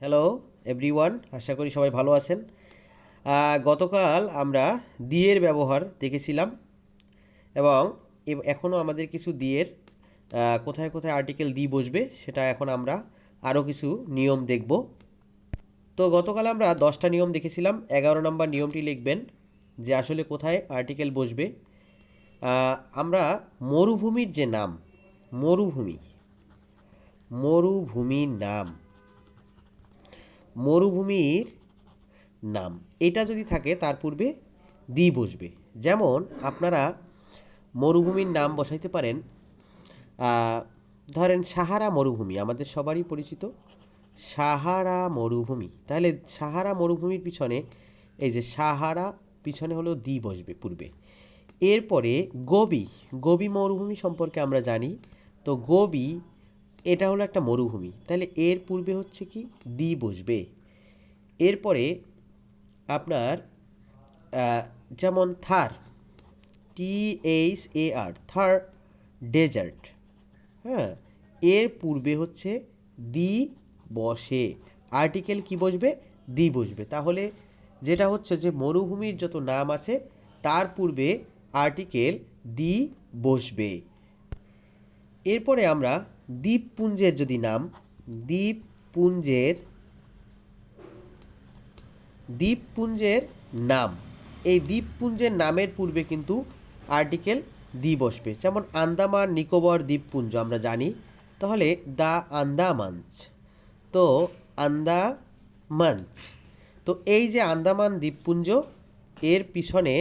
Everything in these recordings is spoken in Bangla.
হ্যালো এভরিওয়ান, আশা করি সবাই ভালো আছেন। গতকাল আমরা দিয়ের ব্যবহার দেখেছিলাম এবং এখনও আমাদের কিছু দিয়ের কোথায় কোথায় আর্টিকেল দি বসবে সেটা এখন আমরা আরও কিছু নিয়ম দেখব। তো গতকাল আমরা 10টা নিয়ম দেখেছিলাম। 11 নম্বর নিয়মটি লিখবেন যে আসলে কোথায় আর্টিকেল বসবে। আমরা মরুভূমির যে নাম, মরুভূমি, মরুভূমির নাম, মরুভূমির নাম এটা যদি থাকে তার পূর্বে দি বসবে। যেমন আপনারা মরুভূমির নাম বসাইতে পারেন, ধরেন সাহারা মরুভূমি, আমাদের সবারই পরিচিত সাহারা মরুভূমি। তাহলে সাহারা মরুভূমির পিছনে এই যে সাহারা পিছনে হলো দি বসবে পূর্বে। এরপরে গোবি, গোবি মরুভূমি সম্পর্কে আমরা জানি। তো গোবি এটা হলো একটা মরুভূমি, তাহলে এর পূর্বে হচ্ছে কি দি বসবে। এরপরে আপনার যেমন থার, THAR, থার ডেজার্ট, হ্যাঁ, এর পূর্বে হচ্ছে দি বসে। আর্টিকেল কি বসবে? দি বসবে। তাহলে যেটা হচ্ছে যে মরুভূমির যত নাম আছে তার পূর্বে আর্টিকেল দি বসবে। এরপরে আমরা দ্বীপপুঞ্জের যদি নাম, দ্বীপপুঞ্জের দ্বীপপুঞ্জের নাম, এই দ্বীপপুঞ্জের নামের পূর্বে কিন্তু আর্টিকেল দি বসবে। যেমন আন্দামান নিকোবর দ্বীপপুঞ্জ আমরা জানি, তাহলে দ্য আন্দামানস, তো আন্দামানস। তো এই যে আন্দামান দ্বীপপুঞ্জ, এর পিছনে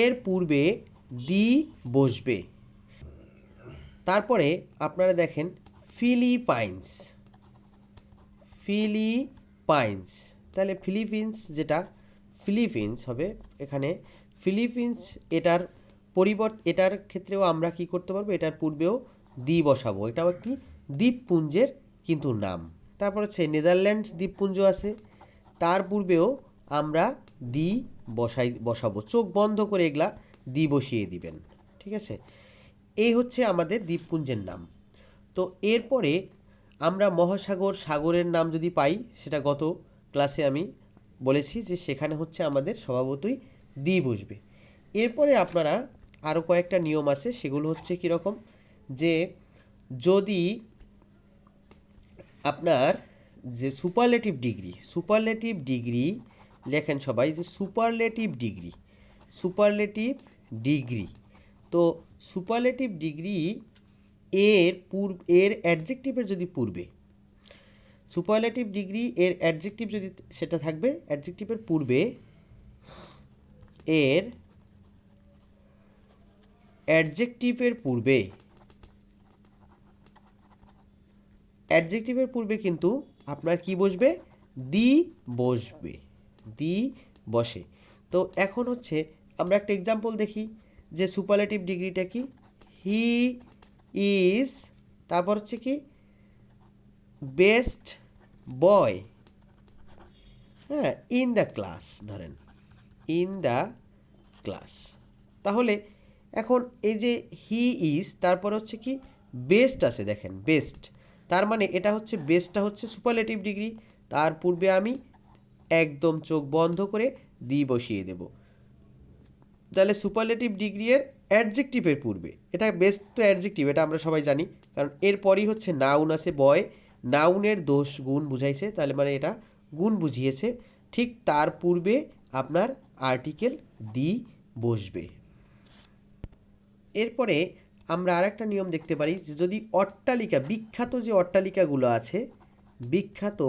এর পূর্বে দি বসবে। তারপরে আপনারা দেখেন ফিলিপাইন্স, ফিলিপাইন্স, তাহলে ফিলিপিন্স যেটা ফিলিপিন্স হবে এখানে ফিলিপিন্স, এটার এটার ক্ষেত্রেও আমরা কি করতে পারবো, এটার পূর্বেও দি বসাবো। এটাও একটি দ্বীপপুঞ্জের কিন্তু নাম। তারপর হচ্ছে নেদারল্যান্ডস দ্বীপপুঞ্জ আছে, তার পূর্বেও আমরা দি বসাবো। চোখ বন্ধ করে এগুলা দি বসিয়ে দিবেন, ঠিক আছে। এই হচ্ছে আমাদের দ্বীপপুঞ্জের নাম। তো এরপরে আমরা মহাসাগর, সাগরের নাম যদি পাই, সেটা গত ক্লাসে আমি বলেছি যে সেখানে হচ্ছে আমাদের স্বভাবতই দি বসবে। এরপরে আপনারা আরও কয়েকটা নিয়ম আছে, সেগুলো হচ্ছে কীরকম, যে যদি আপনার যে সুপারলেটিভ ডিগ্রি লেখেন সবাই, যে সুপারলেটিভ ডিগ্রি, তো সুপারলেটিভ ডিগ্রি এর অ্যাডজেক্টিভের যদি পূর্বে, সুপারলেটিভ ডিগ্রি এর অ্যাডজেক্টিভ যদি সেটা থাকবে, অ্যাডজেক্টিভের পূর্বে এর অ্যাডজেক্টিভের পূর্বে কিন্তু আপনার কি বসবে? দি বসবে, দি বসে। তো এখন হচ্ছে আমরা একটা এক্সাম্পল দেখি যে সুপারলেটিভ ডিগ্রিটা কি। হি ইজ, তারপর হচ্ছে কি বেস্ট বয়, হ্যাঁ, ইন দ্য ক্লাস, ধরেন ইন দ্য ক্লাস। তাহলে এখন এই যে হি ইজ, তারপর হচ্ছে কি বেস্ট আছে, দেখেন বেস্ট, তার মানে এটা হচ্ছে বেস্টটা হচ্ছে সুপারলেটিভ ডিগ্রি, তার পূর্বে আমি একদম চোখ বন্ধ করে দি বসিয়ে দেব। তাহলে সুপারলেটিভ ডিগ্রি এর অ্যাডজেক্টিভের পূর্বে, এটা বেস্ট তো অ্যাডজেক্টিভ, এটা আমরা সবাই জানি, কারণ এরপরই হচ্ছে নাউন আছে বয়, নাউনের দোষ গুণ বুঝাইছে, তাহলে মানে এটা গুণ বুঝিয়েছে, ঠিক তার পূর্বে আপনার আর্টিকেল দি বসবে। এরপরে আমরা আরেকটা নিয়ম দেখতে পারি যে যদি অট্টালিকা, বিখ্যাত যে অট্টালিকাগুলো আছে, বিখ্যাত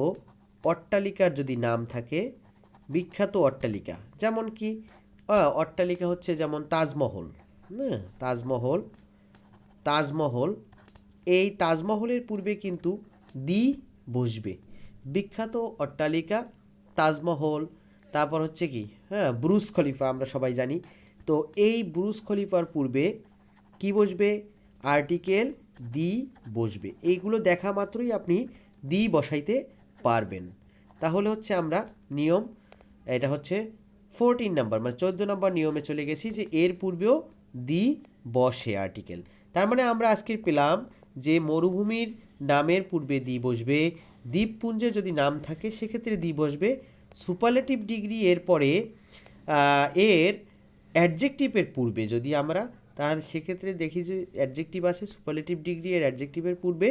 অট্টালিকার যদি নাম থাকে, বিখ্যাত অট্টালিকা যেমন কি অট্টালিকা হচ্ছে যেমন তাজমহল, হ্যাঁ, তাজমহল, এই তাজমহলের পূর্বে কিন্তু দি বসবে। বিখ্যাত অট্টালিকা তাজমহল, তারপর হচ্ছে কি, হ্যাঁ, ব্রুজ খলিফা আমরা সবাই জানি। তো এই ব্রুজ খলিফার পূর্বে কি বসবে? আর্টিকেল দি বসবে। এইগুলো দেখা মাত্রই আপনি দি বসাইতে পারবেন। তাহলে হচ্ছে আমরা নিয়ম, এটা হচ্ছে 14 নাম্বার, মানে 14 নম্বর নিয়মে চলে গেছি, যে এর পূর্বেও দি বসে আর্টিকেল। তার মানে আমরা আজকে পেলাম যে মরুভূমির নামের পূর্বে দি বসবে, দ্বীপপুঞ্জে যদি নাম থাকে সেক্ষেত্রে দি বসবে। সুপারলেটিভ ডিগ্রি এরপরে এর অ্যাডজেক্টিভের পূর্বে যদি আমরা তার সেক্ষেত্রে দেখি যে অ্যাডজেক্টিভ আছে, সুপারলেটিভ ডিগ্রি এর অ্যাডজেক্টিভের পূর্বে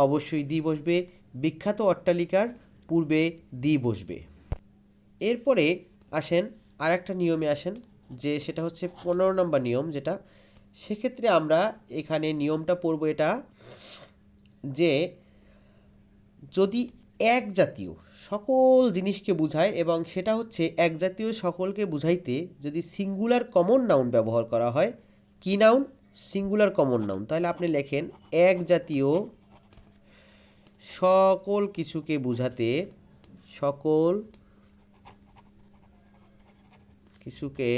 অবশ্যই দি বসবে। বিখ্যাত অট্টালিকার পূর্বে দি বসবে। এরপরে আসেন আর একটা নিয়মে আসেন, যে সেটা হচ্ছে 15 নম্বর নিয়ম, যেটা সেক্ষেত্রে আমরা এখানে নিয়মটা পড়ব এটা, যে যদি এক জাতীয় সকল জিনিসকে বোঝায় এবং সেটা হচ্ছে এক জাতীয় সকলকে বুঝাইতে যদি সিঙ্গুলার কমন নাউন ব্যবহার করা হয়, কি নাউন? Singular common noun. তাহলে আপনি লেখেন এক জাতীয় সকল কিছুকে বুঝাতে, সকল কিছুকে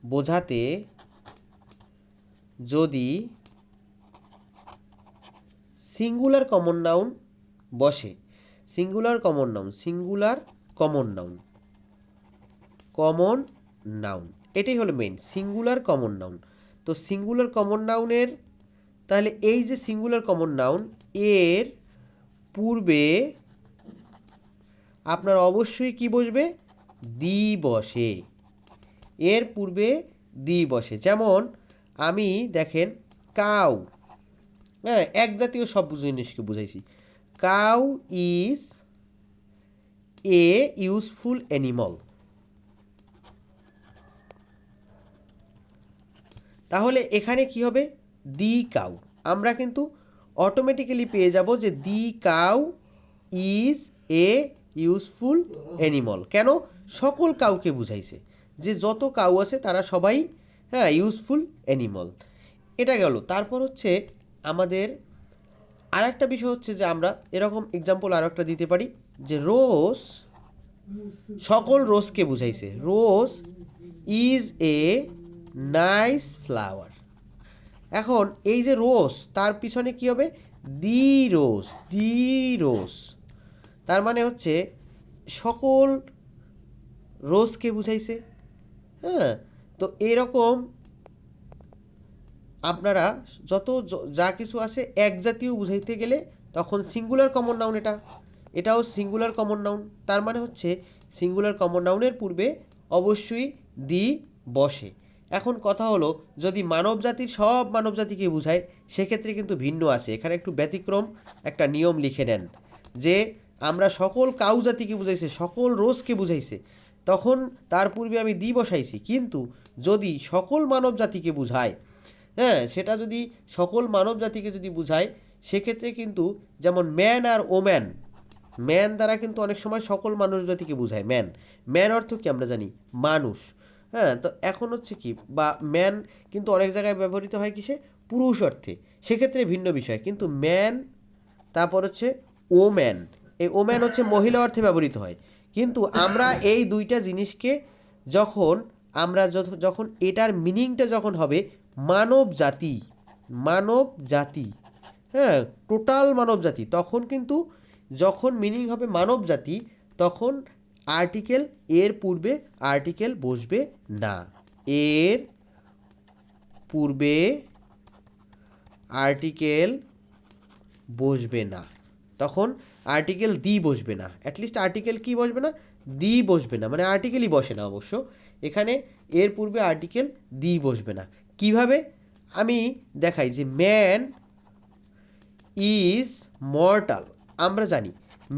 বোঝাতে যদি সিঙ্গুলার কমন নাউন বসে, singular common noun, singular common noun, common noun, এটাই হলো মেইন সিঙ্গুলার কমন নাউন। তো সিঙ্গুলার কমন নাউনের, তাহলে এই যে সিঙ্গুলার কমন নাউন এর পূর্বে আপনার অবশ্যই কি বসবে? দি বসে। এর পূর্বে দি বসে। যেমন আমি দেখেন কাউ, হ্যাঁ, এক জাতীয় সব জিনিসকে বুঝাইছি। Cow is a useful animal. তাহলে এখানে কি হবে? The cow. আমরা কিন্তু অটোমেটিক্যালি পেয়ে যাব যে the cow is a useful animal. কেন? সকল কাউকে বুঝাইছে, যে যত কাউ আছে তারা সবাই হ্যাঁ ইউজফুল অ্যানিমাল। এটা গেল। তারপর হচ্ছে আমাদের আর একটা বিষয় হচ্ছে যে আমরা এরকম এক্সাম্পল আর একটা দিতে পারি, যে রোজ, সকল রোজকে বুঝাইছে। Rose is a nice flower. এখন এই যে রোজ, তার পিছনে কি হবে? দি রোজ, দি রোজ। তার মানে হচ্ছে সকল রোজকে বুঝাইছে। হ্যাঁ, তো এরকম আপনারা যত যা কিছু আছে এক জাতীয় বুঝাইতে গেলে তখন সিঙ্গুলার কমন নাউন, এটাও সিঙ্গুলার কমন নাউন। তার মানে হচ্ছে সিঙ্গুলার কমন নাউনের পূর্বে অবশ্যই দি বসে। এখন কথা হলো, যদি মানব জাতির সব মানব জাতিকে বুঝায় সেক্ষেত্রে কিন্তু ভিন্ন আছে। এখানে একটু ব্যতিক্রম একটা নিয়ম লিখে নেন, যে আমরা সকল কাউ জাতিকে বুঝাইছে, সকল রোজকে বুঝাইছে, তখন তার পূর্বে আমি দি বসাইছি। কিন্তু যদি সকল মানব জাতিকে বুঝায়, হ্যাঁ, সেটা যদি সকল মানব জাতিকে যদি বুঝায় সেক্ষেত্রে কিন্তু যেমন ম্যান আর ওম্যান, ম্যান দ্বারা কিন্তু অনেক সময় সকল মানুষ জাতিকে বোঝায়। ম্যান, ম্যান অর্থ কি আমরা জানি? মানুষ। হ্যাঁ, তো এখন হচ্ছে কি, বা ম্যান কিন্তু অনেক জায়গায় ব্যবহৃত হয় কিসে? পুরুষ অর্থে, সেক্ষেত্রে ভিন্ন বিষয়। কিন্তু ম্যান, তারপর হচ্ছে ওম্যান, এই ওম্যান হচ্ছে মহিলা অর্থে ব্যবহৃত হয়। কিন্তু আমরা এই দুইটা জিনিসকে যখন আমরা যখন এটার মিনিংটা যখন হবে মানব জাতি, মানব জাতি, হ্যাঁ, টোটাল মানব জাতি, তখন কিন্তু যখন মিনিং হবে মানব জাতি তখন আর্টিকেল এর পূর্বে আর্টিকেল বসবে না। এর পূর্বে আর্টিকেল বসবে না, তখন আর্টিকেল দি বসবে না। অ্যাটলিস্ট আর্টিকেল কি বসবে না? দি বসবে না, মানে আর্টিকেলই বসে না অবশ্য এখানে। এর পূর্বে আর্টিকেল দি বসবে না। কিভাবে? আমি দেখাই, যে ম্যান ইজ মর্টাল, আমরা জানি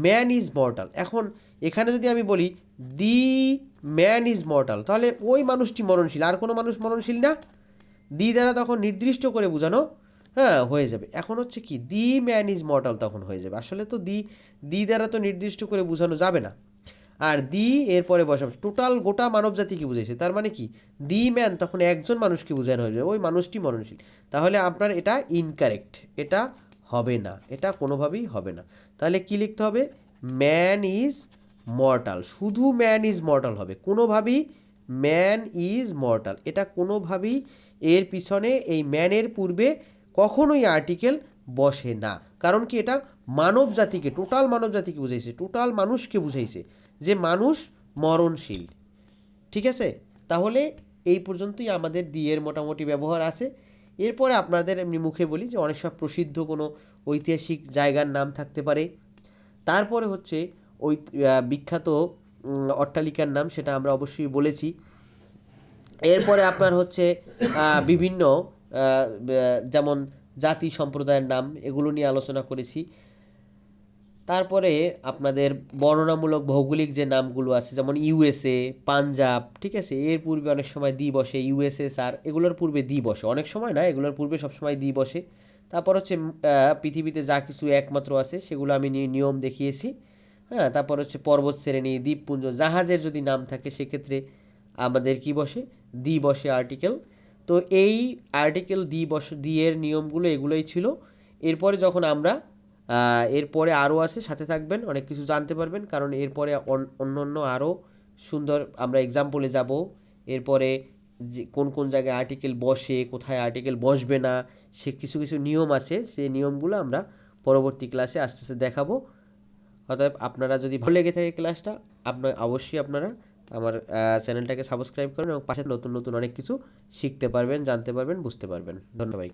ম্যান ইজ মর্টাল। এখন এখানে যদি আমি বলি দি ম্যান ইজ মর্টাল, তাহলে ওই মানুষটি মরণশীল, আর কোনো মানুষ মরণশীল না। দি দ্বারা তখন নির্দিষ্ট করে বোঝানো হ্যাঁ হয়ে যাবে। এখন হচ্ছে কি, দি ম্যান ইজ মর্টাল তখন হয়ে যাবে। আসলে তো দি দ্বারা তো নির্দিষ্ট করে বোঝানো যাবে না। আর দি এরপরে বসাবো, টোটাল গোটা মানব জাতিকে বুঝাইছে। তার মানে কি, দি ম্যান তখন একজন মানুষকে বোঝানো হয়ে যাবে, ওই মানুষটি মরণশীল। তাহলে আপনার এটা ইনকারেক্ট, এটা হবে না, এটা কোনোভাবেই হবে না। তাহলে কি লিখতে হবে? ম্যান ইজ মর্টাল, শুধু ম্যান ইজ মর্টাল হবে, কোনোভাবেই ম্যান ইজ মর্টাল, এটা কোনোভাবেই এর পিছনে এই ম্যানের পূর্বে কখনোই আর্টিকেল বসে না। কারণ কি, এটা মানব জাতিকে, টোটাল মানব জাতিকে বুঝাইছে, টোটাল মানুষকে বুঝাইছে যে মানুষ মরণশীল। ঠিক আছে, তাহলে এই পর্যন্তই আমাদের দি এর মোটামুটি ব্যবহার আছে। এরপরে আপনাদের এমনি মুখে বলি যে অনেক সব প্রসিদ্ধ কোনো ঐতিহাসিক জায়গার নাম থাকতে পারে। তারপরে হচ্ছে ওই বিখ্যাত অট্টালিকার নাম, সেটা আমরা অবশ্যই বলেছি। এরপরে আপনার হচ্ছে বিভিন্ন যেমন জাতি সম্প্রদায়ের নাম, এগুলো নিয়ে আলোচনা করেছি। তারপরে আপনাদের বর্ণনামূলক ভৌগোলিক যে নামগুলো আছে, যেমন ইউএসএ, পাঞ্জাব, ঠিক আছে, এর পূর্বে অনেক সময় দি বসে, ইউএসএসআর এগুলোর পূর্বে দি বসে, অনেক সময় না, এগুলোর পূর্বে সবসময় দি বসে। তারপর হচ্ছে পৃথিবীতে যা কিছু একমাত্র আছে সেগুলো আমি নিয়ম দেখিয়েছি। হ্যাঁ, তারপর হচ্ছে পর্বত শ্রেণী, দ্বীপপুঞ্জ, জাহাজের যদি নাম থাকে সেক্ষেত্রে আমাদের কি বসে, দি বসে আর্টিকেল। তো এই আর্টিকেল দি এর নিয়মগুলো এগুলোই ছিল। এরপরে যখন আমরা এরপরে আরও আছে, সাথে থাকবেন, অনেক কিছু জানতে পারবেন, কারণ এরপরে অন্য অন্য আরও সুন্দর আমরা এক্সাম্পলে যাব। এরপরে যে কোন কোন জায়গায় আর্টিকেল বসে, কোথায় আর্টিকেল বসবে না, সে কিছু কিছু নিয়ম আছে, সেই নিয়মগুলো আমরা পরবর্তী ক্লাসে আস্তে আস্তে দেখাবো। অতএব আপনারা যদি ভালো লেগে থাকে ক্লাসটা, অবশ্যই আপনারা আমার চ্যানেলটাকে সাবস্ক্রাইব করুন এবং পাশে নতুন নতুন অনেক কিছু শিখতে পারবেন, জানতে পারবেন, বুঝতে পারবেন। ধন্যবাদ।